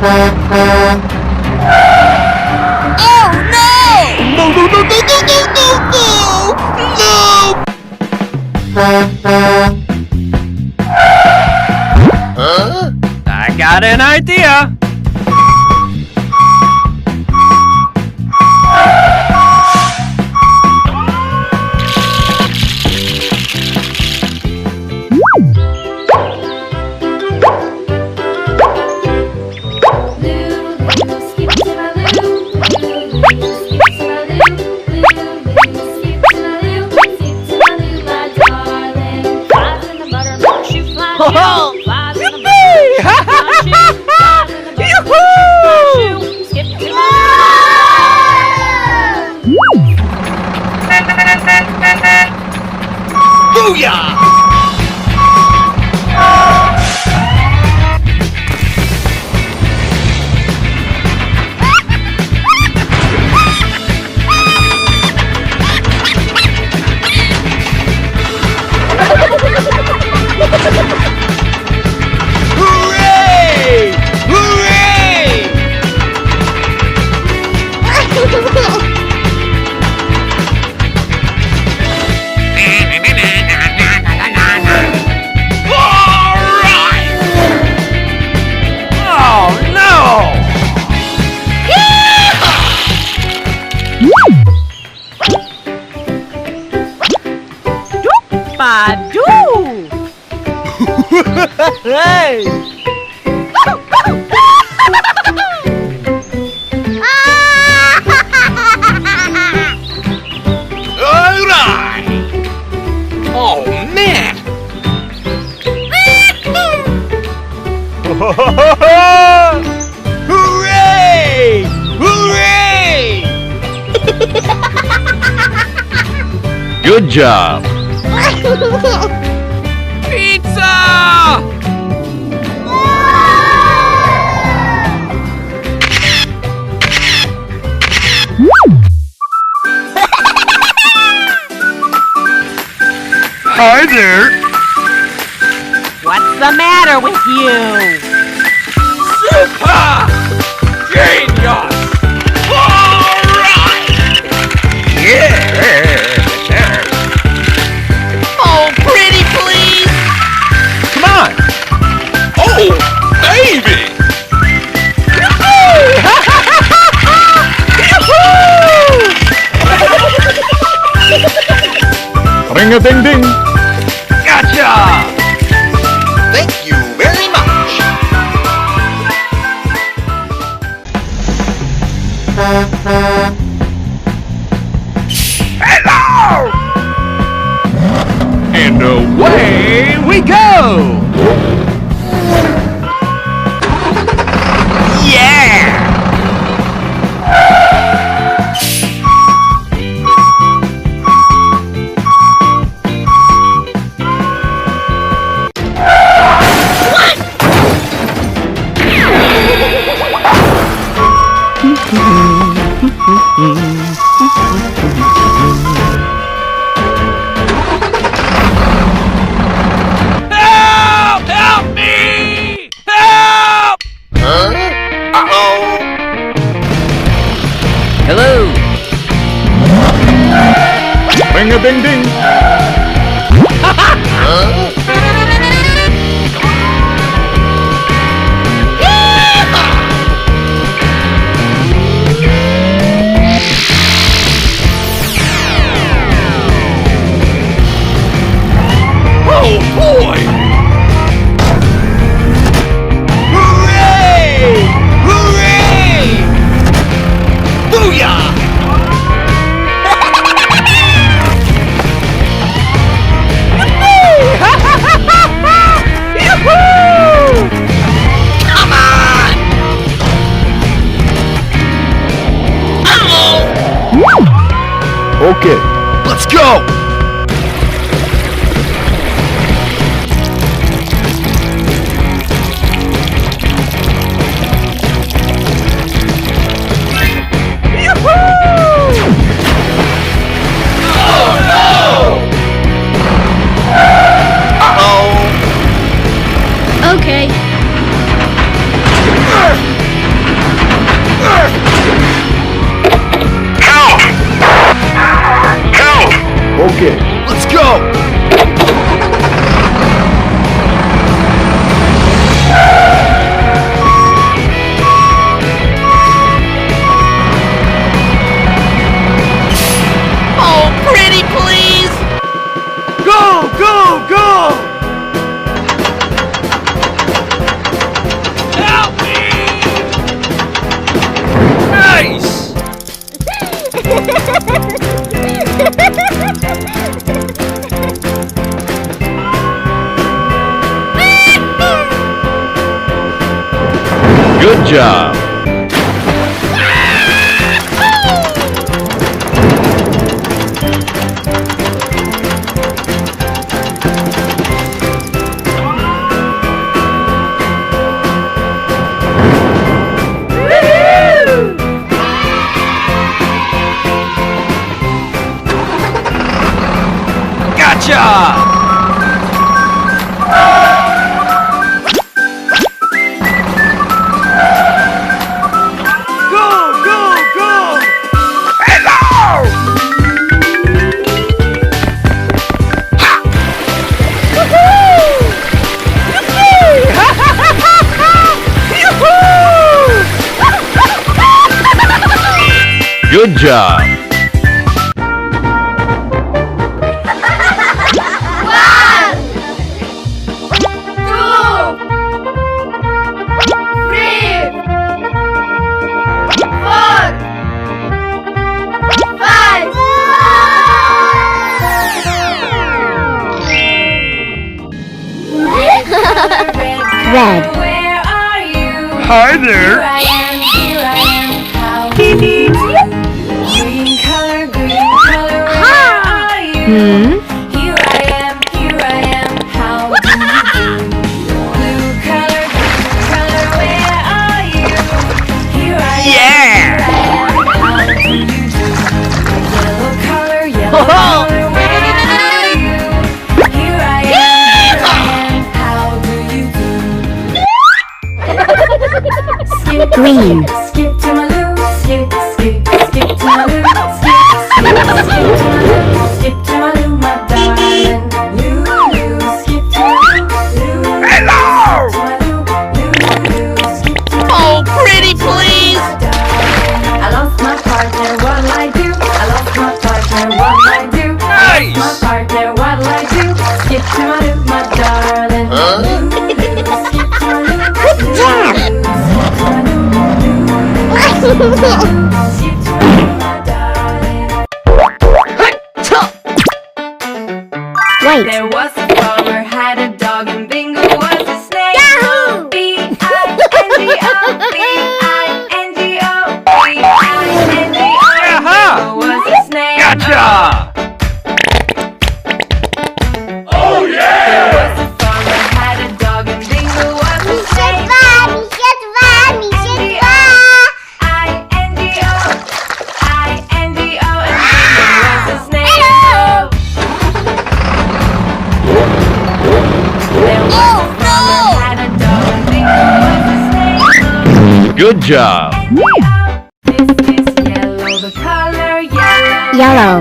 Oh no! No, no, no, no, no, no, no, no! Huh? I got an idea. Hooray! Hooray! Oh no! Doop-a-doo! Hey! Alright! Oh man! Hooray! Hooray! Good job. Pizza! Hi there. What's the matter with you? Super! Genius! Alright! Yeah. Oh, pretty please! Come on. Oh, baby! Ring a ding ding. Gotcha! Thank you very much! Hello! And away we go. Yeah! Help! Help me! Help! Huh? Uh-oh! Hello! Ring a ding ding. Huh? Oh boy! Hooray! Hooray! Booyah! Come on! Uh-oh! Okay. Let's go! Okay. Good job. Gotcha! Good job. Red. Where are you? Hi there! Here I am, how do you do? Green color, where are you? Here I am, how do you do? Blue color, where are you? Here I am, how do you do? Yellow color, where are you? Here I am, how do you do? Green. Skip to my loo, skip to my loo, skip to my loo, my darling. Loo, skip to my loo, Hello! skip to my Oh, pretty please! I lost my partner, what'll I do? I lost my partner, what'll I do? Nice! My partner, what'll I do? Skip to my loo, my darling. Loo, skip to my loo, Good job. skip to my loo, my darling. White. There was a farmer, had a dog, and Bingo was a snake. Yahoo! B-I-N-G-O, B-I-N-G-O, B-I-N-G-O. Aha! Bingo was a snake. Gotcha! Oh There yeah! was a farmer, had a dog, and Bingo was a snake. I-N-G-O, I-N-G-O, and Bingo was a snake. There was a farmer, had a dog, and Bingo was a snake. Good job. This is yellow, the color yellow. Yellow. Yellow.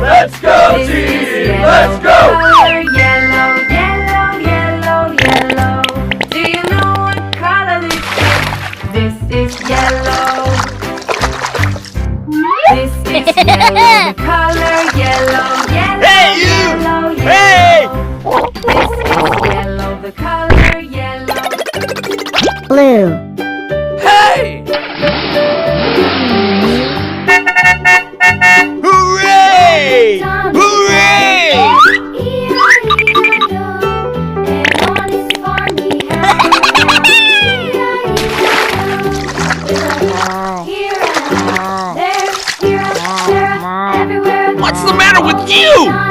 Let's go, This is team! yellow, Let's the go! color yellow, yellow. Do you know what color this is? This is yellow. This is yellow, the color yellow, Hey, you! yellow. Hey! This is yellow, the color yellow. Blue. Hey! Hooray! Hooray! What's the matter with you?